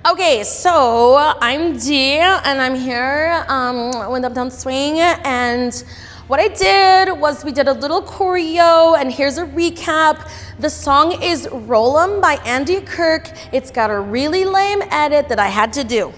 Okay, so I'm Dee, and I'm here with Uptown Swing, and what I did was we did a little choreo, and here's a recap. The song is Roll 'Em by Andy Kirk. It's got a really lame edit that I had to do.